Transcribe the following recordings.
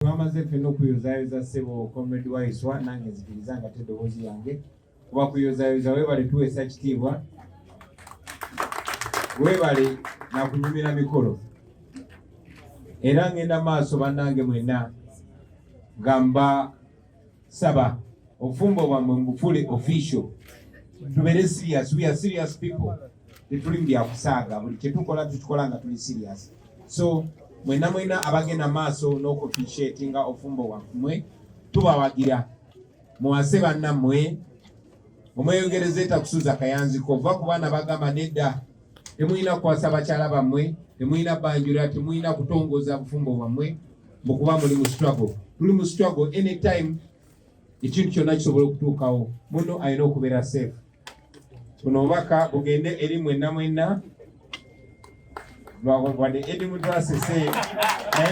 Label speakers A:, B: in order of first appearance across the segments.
A: Twamaze ffenna okuyozaayoza ssebo Comrade Waiswa nange nzikiriza nga teddoboozi yange kuba kuyozaayoza weebale tuweesa kitiibwa weebale nakunyumira mikolo era ngenda maaso bannange mwenna gamba saba obufumbo bwammwe mbufule official tubeere serious. We are serious people. Tetuli mu byakusaaga, buli kyetukola tutukola nga tuli serious. So mwenna abagenda maaso n'okufishetinga obufumbo bwammwe tubawagira muwase bannammwe omweyogereze takusuuza kayanziko va ku baana bagamba nedda temulina kukwasa bakyala bammwe, temulina banjula, temulina kutongoza bufumbo bwammwe mukuba muli mu struggle. Tuli mu struggle anytime ekintu kyonna kisobola okutuukawo muno alina okubeera safe. Buno obubaka bugende eri mwenna wadde edi muntu asese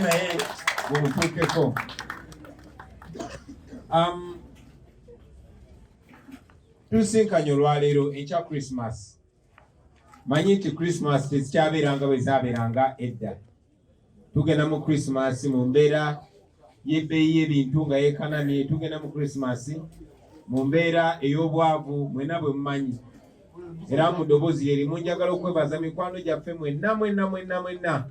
A: naye bumutuukeko. Tusinkanye olwaleero ekya Christmas. Manyi nti Christmas tezikyabeeranga bwe zaabeeranga edda. Tugenda mu Christmas mu mbeera y'ebbeeyi y'ebintu nga yeekanamye. Tugenda mu Christmas mu mbeera ey'obwavu mwenna bwe mumanyi. Era mu ddoboozi lye limu njagala okwebaza mikwano gyaffe mwenna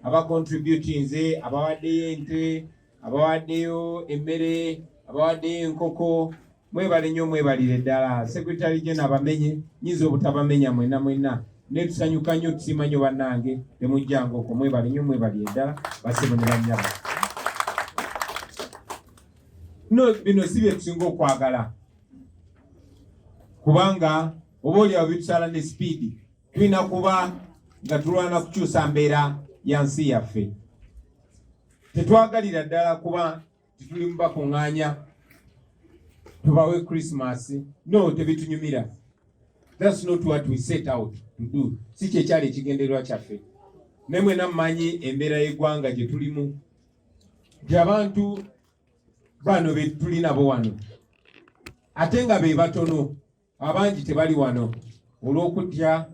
A: abacontributinze, abawaddeyo ente, abawaddeyo emmere, abawaddeyo enkoko. Mwebale nnyo, mwebalire ddala. Secretary General abamenye, nyinza obutabamenya mwenna. Ne tusanyuka nnyo, tusiima nnyo bannange, temujjanga okwo. Mwebale nnyo, mwebalire ddala. Basebo ne bannyabo. No, bino si bye tusinga okwagala. Kubanga oba oliawo bitusala ne speed, tulina kuba nga tulwana kukyusa mbeera ya nsi yaffe. Tetwagalira ddala kuba tituli mu bakuŋŋaanya tubawe Christmas. No, tebitunyumira. That's not what we set out to do. Si kyekyali ekigendererwa kyaffe. Ne mwenna mmanyi embeera y'eggwanga gye tulimu, nti abantu bano be tuli nabo wano ate nga be batono, abangi tebali wano olw'okutya,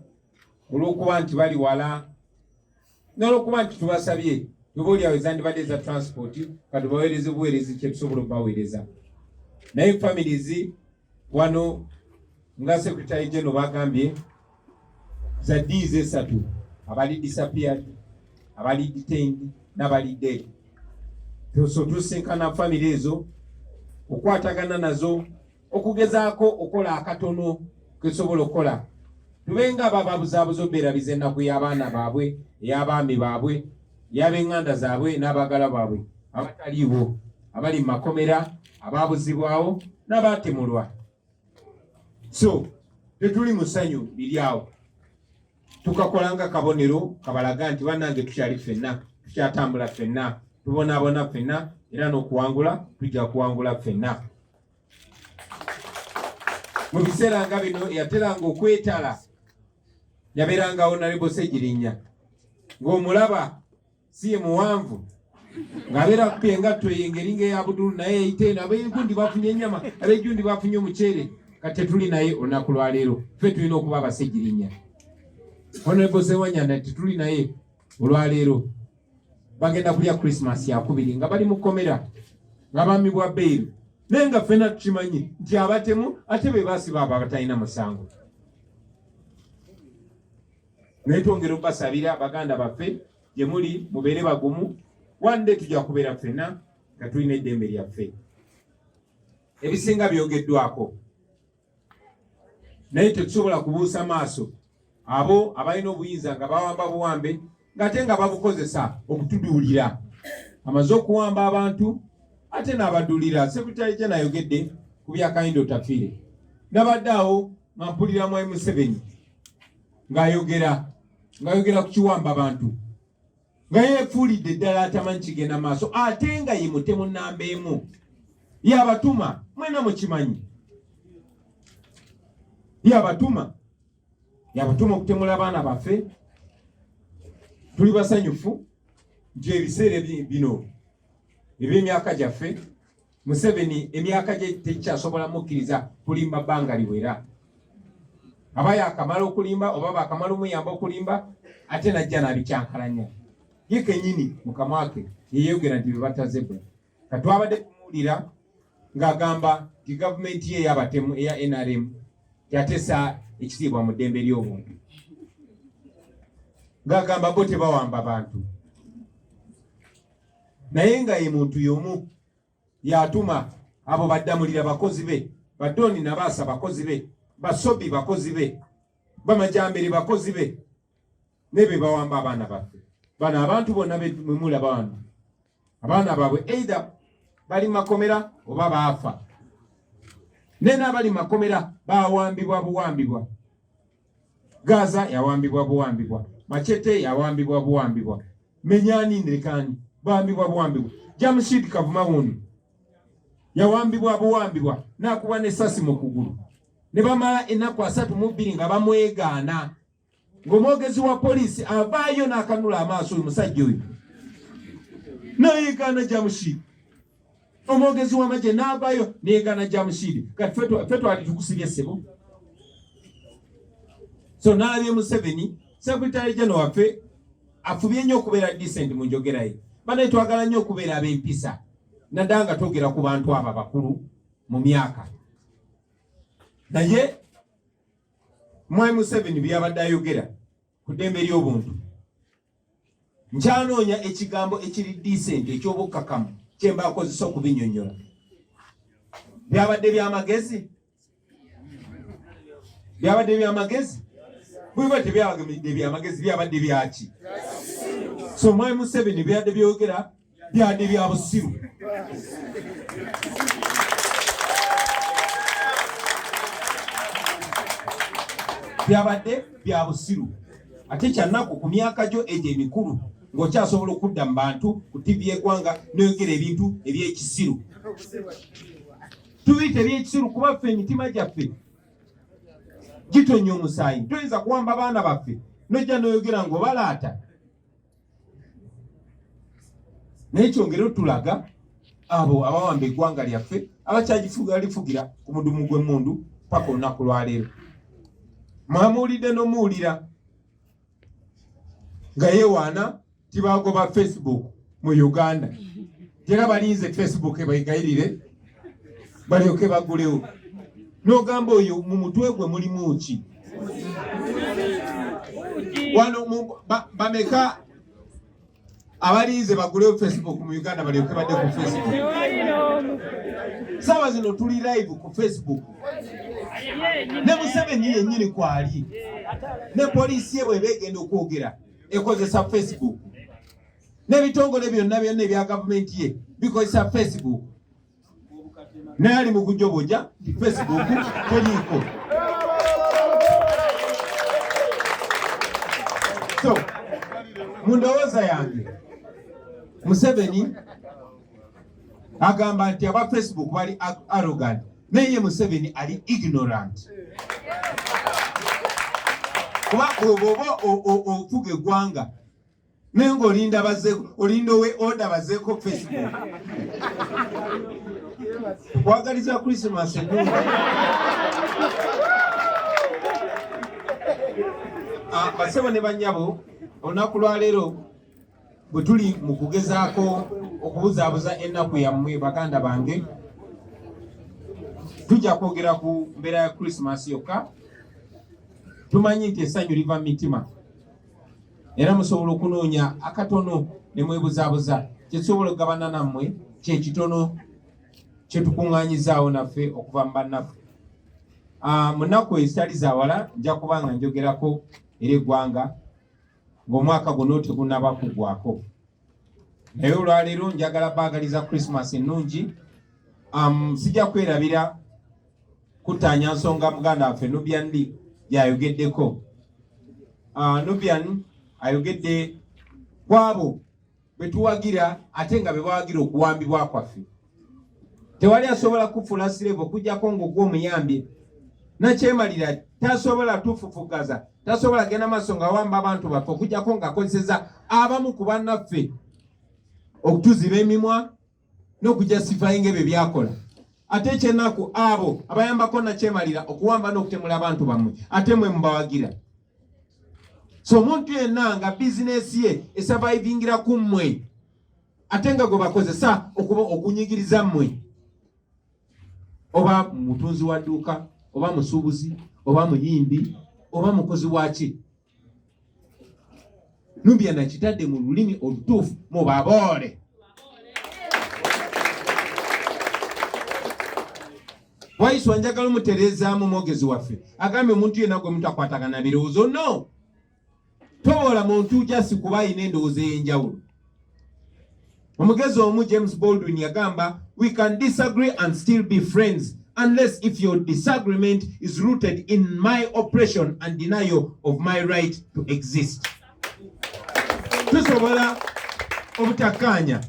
A: olw'okuba nti bali wala, n'olw'okuba nti tubasabye tuba oliawo ezandibadde za transport katubaweereze buweerezi kye tusobola okubaweereza. Naye families wano nga Secretary General bagambye za diizi esatu, abali disappeared, abali detained n'abali dead. So tusinkana family ezo okwatagana nazo okugezaako okola akatono kesobola okukola. Tubenga bababuzaabuza obeerabiza ennaku y'abaana baabwe, ey'abaami baabwe, y'ab'eŋŋanda zaabwe n'abaagala baabwe abataliiwo, abali mu makomera, abaabuzibwawo n'abaatemulwa. So tetuli mu ssanyu biri awo. Tukakolanga kabonero kabalaga nti bannange tukyali ffenna, tukyatambula ffenna, tubonaabona ffenna, era n'okuwangula tujja kuwangula ffenna. Mu biseera nga bino yateranga okwetala yabeerangawo Honorable Ssegirinnya ng'omulaba si ye muwanvu ng'abeera akupye engatto engeri ng'eya Budulu naye eyite ab'enjundi bafunye ennyama, ab'enjundi bafunye omuceere. Kati tetuli naye olunaku lwa leero, ffe tulina okuba Abassegirinnya. Honorable Sewanyana tetuli naye olwaleero. Bagenda kulya Christmas yakubiri nga bali mu kkomera nga bammibwa bbeeru, naye nga ffenna tukimanyi nti abatemu ate be baasiba abo abatalina musango. Naye twongera obbasabira baganda baffe gye muli mubeere bagumu. One day tujja kubeera ffenna nga tulina eddembe lyaffe. Ebisinga byogeddwako, naye tetusobola kubuusa maaso abo abalina obuyinza nga bawamba buwambe ng'ate nga babukozesa okutuduulira. Amaze okuwamba abantu ate n'abaduulira. Secretary General ayogedde ku bya Kayindo Tafiire. Nabadde awo nga mpulira mu M7 ng'ayogera ku kiwamba abantu, nga yeefuulidde ddala atamanyi kigenda maaso, ate nga ye mutemu nnamba emu. Yabatuma, mwena mukimanyi. Yabatuma okutemula abaana baffe. Tuli basanyufu nti ebiseera bino eby'emyaka gyaffe, Museveni emyaka gye tekyasobola mukkiriza kulimba bbanga liwera. Aba yakamala okulimba oba bakamala omuyamba okulimba ate najja n'abikyankalanya. Ye kennyini mukamwa ke yeyogera nti bye batazebwa katwabadde tumuwulira ng'agamba nti gavumenti ye y'abatemu eya NRM yatesa ekitiibwa mu ddembe ly'obuntu, ng'agamba bo tebawamba abantu, naye nga ye muntu y'omu yatuma abo baddamulira bakozi be, badoni nabaasa bakozi be, basobi bakozi be, bamajambere bakozi be, nebe bawamba abaana baffe. Bano abantu bonna bemulaba wano abaana baabwe either bali makomera oba baafa, nena abali makomera bawambibwa buwambibwa. Gaza yawambibwa buwambibwa, Machete yawambibwa buwambibwa, Menyani Ndrekani bawambibwa buwambibwa, Jamshid Kavuma wuno yawambibwa buwambibwa nakuba n'essasi mu kugulu, ne bamala ennaku 32 nga bamwegaana, ng'omwogezi wa poliisi avaayo n'akanula amaaso oyo musajja oyo nayegaana Jamshid, omwogezi w'amagye n'avaayo neyegaana Jamshid. Kati ffe twali tukusibye ssebo. So n'alabye Museveni Secretary General waffe afubye nnyo okubeera decent mu njogera ye. Bane twagala nnyo okubeera ab'empisa naddala nga twogera ku bantu abo abakulu mu myaka. Naye Mwai Museveni byabadde ayogera ku ddembe ly'obuntu, nkyanoonya ekigambo ekiri decent eky'obukkakamu kye mbakozesa okubinnyonnyola. Byabadde by'amagezi? Byabadde by'amagezi? Bwiba tebyabadde by'amagezi, byabadde byaki? So Mwai Museveni byabadde byogera byabadde bya busiru. Byabadde bya busiru. Ate kyannaku ku myaka gyo egyo emikulu ng'okyasobola okudda mu bantu ku TV y'eggwanga n'oyogera ebintu eby'ekisiru. Tubiyita eby'ekisiru kuba ffe emitima gyaffe gitonya omusaayi. Toyinza kuwamba abaana baffe n'ojja n'oyogera ng'obalaata. Naye kyongera otulaga abo abawamba eggwanga lyaffe abakyagifugira ku mudumu gw'emmundu paka olunaku lwaleero. Mwamuwulidde n'omuwulira nga yeewaana tibagoba Facebook mu Uganda, era balinze Facebook ebayigayirire balyoke bagulewo. N'ogamba oyo mu mutwe gwe mulimu ki? Wano bameka abalinze bagulewo Facebook mu Uganda balyoke badde ku Facebook? Saawa zino tuli live ku Facebook. Ne Museveni yennyini kwali, ne poliisi ye bw'eba egenda okwogera ekozesa Facebook, n'ebitongole byonna ebya gavumenti ye bikozesa Facebook. Naye ali mu kujoboja nti Facebook teriiko. So mu ndowooza yange Museveni agamba nti aba Facebook bali arrogant, naye Museveni ali ignorant. Kuba oba ofuga eggwanga naye ng'olinda owe order bazeeko Facebook. Kwagaliza Christmas ennungi. Basebo ne bannyabo, olunaku lwaleero bwe tuli mu kugezaako okubuzaabuza ennaku yammwe baganda bange, tujja kwogera ku mbeera ya Christmas yokka. Tumanyi nti essanyu liva mu mitima, era musobola okunoonya akatono ne mwebuzaabuza kye tusobola okugabana nammwe kye kitono kye tukuŋŋaanyizaawo naffe okuva mu bannaffe. Mu nnaku ezitali zaawala nja kuba nga njogerako era eggwanga ng'omwaka guno tegunnaba kuggwako. Naye olwaleero njagala baagaliza Christmas ennungi. Sijja kwerabira kutaanya nsonga muganda waffe Nubian yayogeddeko. Nubian ayogedde kwabo be tuwagira ate nga be bawagira okuwambibwa kwaffe. Tewali asobola kufuula sirevo okuggyako ng'ogw'omuyambye. Nakyemalira tasobola tufufugaza, tasobola genda maaso ng'awamba abantu baffe okuggyako ng'akozeseza abamu ku bannaffe okutuziba emimwa n'okujastifyinga ebyo byakola. Ate ekyennaku abo abayambako nakyemalira okuwamba n'okutemula abantu bammwe ate mwe mubawagira. So omuntu yenna nga bizinesi ye esurvivingira ku mmwe atenga go bakozesa okuba okunyigiriza mmwe oba mutunzi wa dduuka oba musuubuzi oba muyimbi oba mukozi waki Nubia na kitadde mu lulimi olutuufu mubaboole. Waiswa njagala muterezaamu mwogezi waffe agambe omuntu yenna gwe mutakwatagana birowoozo no tobola muntu jasi kuba ayina endowooza ey'enjawulo. Omugezi omu James Baldwin yagamba we can disagree and still be friends unless if your disagreement is rooted in my oppression and denial of my right to exist. Tusobola obutakanya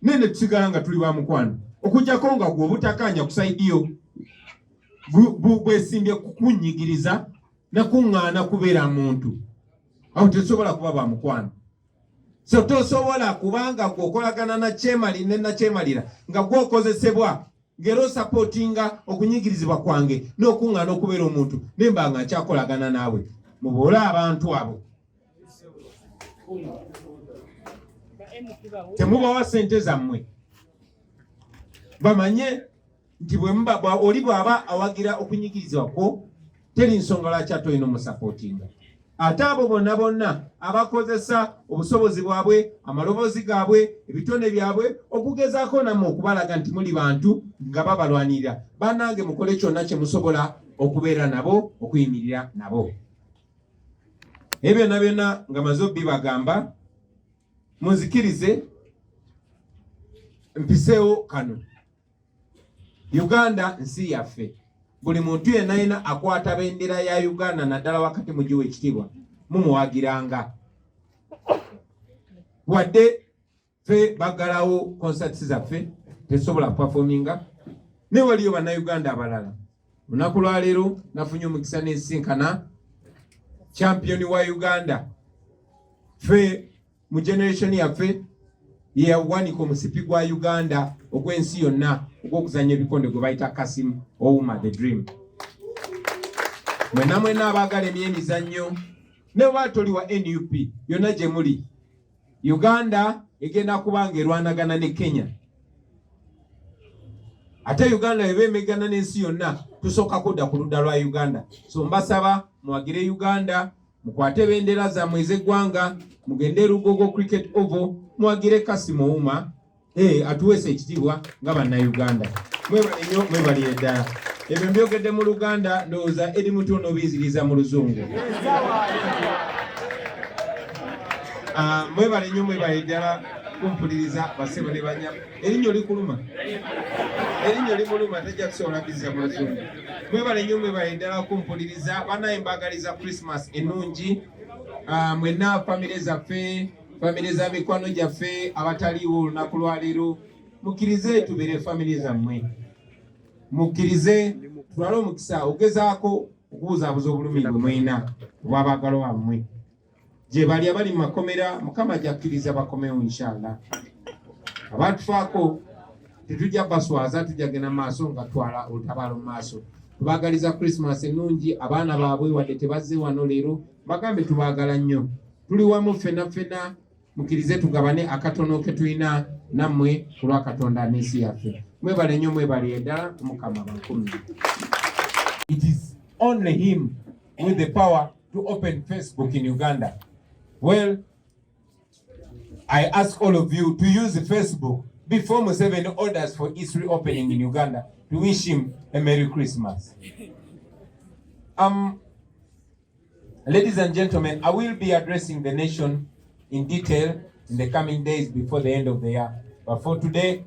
A: nene tusigala nga tuli ba mukwano okujjako nga gwe obutakanya kusaidiyo bwesimbye kukunyigiriza na kuŋŋaana kubeera muntu awo tetusobola kuba ba mukwano. So tosobola kubanga gwokolagana na kyemali ne na kyemalira nga gwokozesebwa ngero supportinga okunyigirizibwa kwange n'okuŋŋaana okubeera omuntu nemba nga nkyakolagana naawe mubola abantu abo. Temubawa sente zammwe bamanye nti bwe mubabwa oli bw'aba awagira okunyigirizibwa kwo teri nsonga lwaki ate olina omusapootinga. Ate abo bonna abakozesa obusobozi bwabwe amaloboozi gaabwe ebitone byabwe okugezaako nammwe okubalaga nti muli bantu nga babalwanirira bannange mukole kyonna kye musobola okubeera nabo okuyimirira nabo. Ebyo byonna nga maze obbibagamba munzikirize mpiseewo kano. Uganda nsi yaffe. Buli muntu yenna yena akwata bendera ya Uganda naddala wakati mugiwe ekitiibwa mumuwagiranga. Wadde ffe baggalawo concerts zaffe tesobola performinga ne waliyo bannayuganda abalala. Lunaku lwaleero nafunye omukisa n'ensinkana champion wa Uganda. Ffe mu generation yaffe yeyawanika omusipi gwa Uganda ogw'ensi yonna ogw'okuzanya ebikonde gwe bayita Kasim Ouma the Dream. Mwena abaagala emyemizannyo ne bw'ate oli wa NUP yonna gye muli Uganda egenda kuba ng'erwanagana ne Kenya. Ate Uganda bwe beemegana n'ensi yonna tusooka kudda ku ludda lwa Uganda. So mbasaba muwagire Uganda mukwate bendera zammwe ez'eggwanga mugende Lugogo Cricket Oval muwagire Kasim Ouma atuweesa ekitiibwa nga bannayuganda. Mwebale nnyo mwebalire ddala. Ebyo mbyogedde mu Luganda ndowooza eri mutono obiyiziriza mu Luzungu. Mwebale nnyo mwebalire ddala kumpuliriza basebo ne banyama. Erinnya likuluma? Erinnya limuluma tajja kusobola bizza mu Luzungu. Mwebale nnyo mwebalire ddala kumpuliriza. Bannaye mbagaliza Christmas ennungi. Mwenna famire zaffe famire za mikwano gyaffe abataliwo olunaku lwaleero mukkirize tubeere famire zammwe. Mukkirize tulwale omukisa ogezaako okubuzaabuza obulumi bwe mwina obw'abaagala bammwe. Gye bali abali mu makomera Mukama ajjakkiriza bakomewo inshallah. Abatufaako tetujja baswaza tujja genda maaso nga twala olutabaalo mu maaso. Tubaagaliza Christmas ennungi abaana baabwe wadde tebazze wano leero bagambe tubaagala nnyo. Tuli wamu ffenna mukkirize tugabane akatono ke tulina nammwe ku lwa Katonda n'ensi yaffe. Mwebale nnyo mwebalire ddala Mukama bankumi. It is only him with the power to open Facebook in Uganda. Well, I ask all of you to use Facebook before Museveni orders for its reopening in Uganda to wish him a Merry Christmas. Ladies and gentlemen, I will be addressing the nation in detail in the coming days before the end of the year. But for today,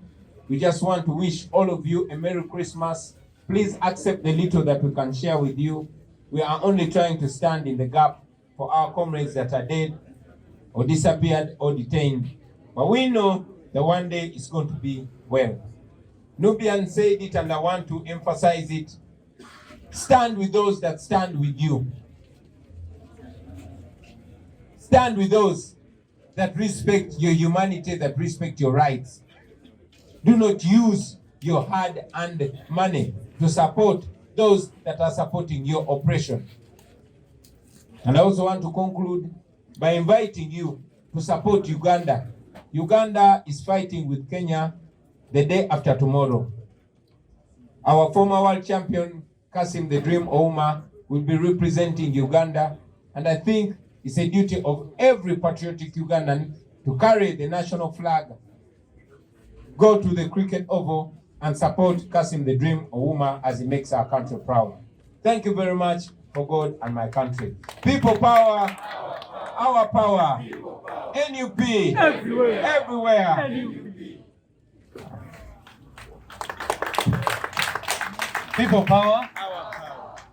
A: we just want to wish all of you a Merry Christmas. Please accept the little that we can share with you. We are only trying to stand in the gap for our comrades that are dead or disappeared or detained. But we know that one day it's going to be well. Nubian said it and I want to emphasize it. Stand with those that stand with you. Stand with those that respect your humanity, that respect your rights. Do not use your hard-earned money to support those that are supporting your oppression. And I also want to conclude by inviting you to support Uganda Uganda is fighting with Kenya the day after tomorrow. Our former world champion, Kasim the Dream Ouma, will be representing Uganda, and I think it's a duty of every patriotic Ugandan to carry the national flag, go to the cricket oval, and support Kasim the Dream Ouma as he makes our country proud. Thank you very much for God and my country. People power, our power, NUP, everywhere.
B: People power,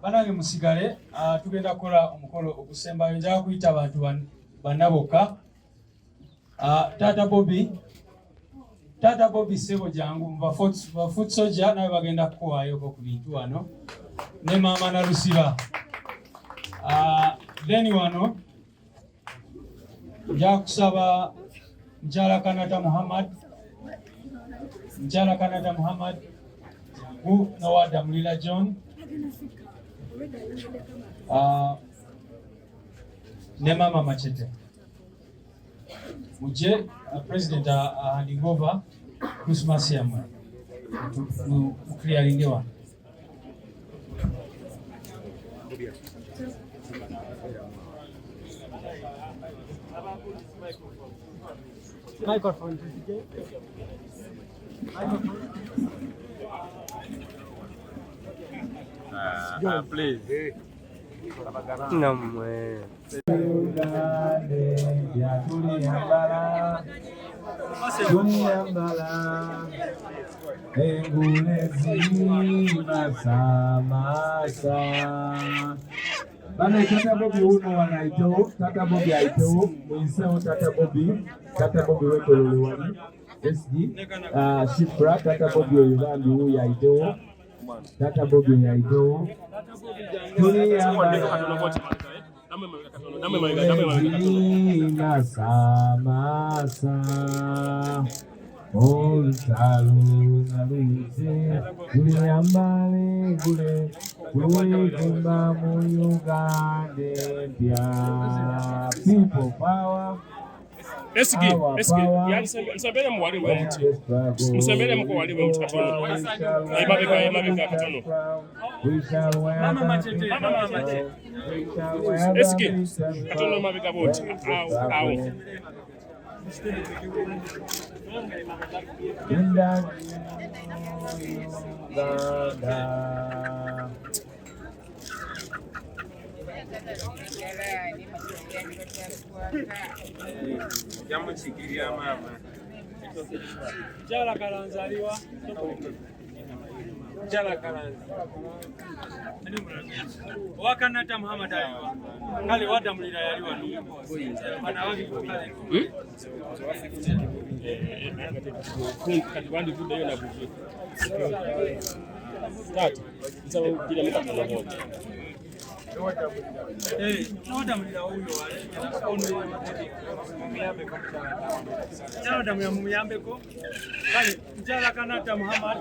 B: banange musigale, tugenda kukola omukolo okusembayo. Njagala kuyita abantu bannaboka. Tata Bobi sebo jangu ba foot soldier nawe bagenda kuwaayo ku bintu wano ne mama na Lusiba. Then wano nja kusaba Mjala Kanata Muhammad who Nawada Mulila John ne mama Machete muje president handing over Christmas yamwe mu clearing one. Microphone please.
A: Bana Tata Bobi uno wanaito, Tata Bobi aito, muiseo Tata Bobi weto lulewani, SG, Shifra, Tata Bobi Uganda huyu aito, Tata Bobi aito, Samasa, Oltalu Naluse, Guliambale Gule, Gulimba Muyugande, people power.
C: Msambele mwali wa mti. Msambele mko wali wa mti katono. Mabega katono.
B: Mama Machete.
C: Eski katono mabega boti. Au.
A: Yamuchikiria mama.
B: Jala Kalanzaliwa. Jala Kalanza. Wakanata Muhammad aliwa. Kale wada mulira yaliwa ni. Bana wapi kale.
C: Kati wandi kuda yo na buju. Tatu. Isawa kila mtu anaona.
B: Wada mulira huyo wale. Jala muyambeko. Kale Jala Kanata Muhammad.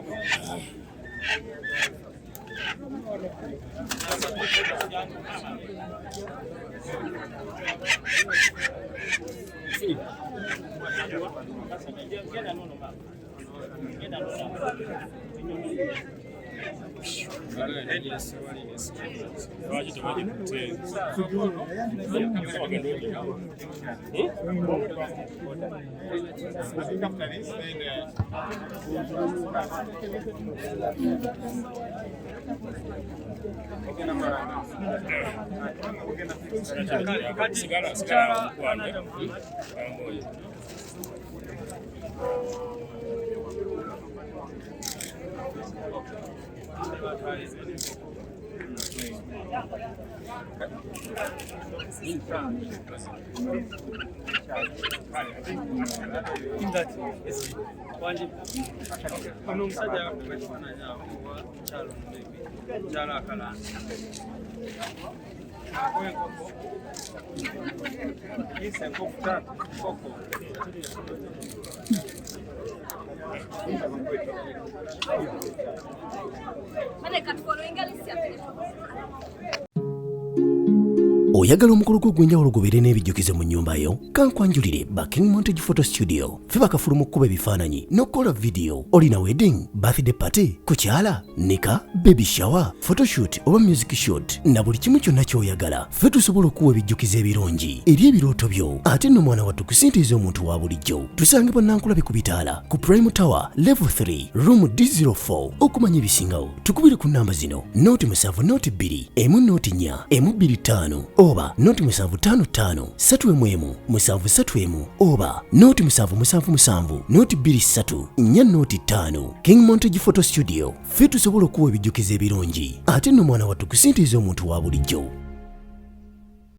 D: oyagala omukolo gw'ogwenjawulo gubeere n'ebijjukize mu nnyumba yo kankwanjulire ba King Montage Photo Studio fe bakafulu mu kkuba ebifaananyi n'okukola vidiyo olina wedding birthday party kukyala nika baby shower photoshoot oba music shoot na buli kimu kyonna ky'oyagala fe tusobola okuwa ebijjukize ebirungi eri ebirooto byo ate nno mwana wattu kusintiiza omuntu wa bulijjo tusange bannankulabe ku bitaala ku Prime Tower level 3 room D04 okumanya ebisingawo tukubire ku namba zino noti 7 noti 2 emu noti 4 emu 25 oba noti 755 3 731 oba noti 777 noti 23 4 noti 5 King Montage Photo Studio fe tusobola okuwa ebijjukize ebirungi ate nno mwana wattu kusintiiza omuntu wa bulijjo.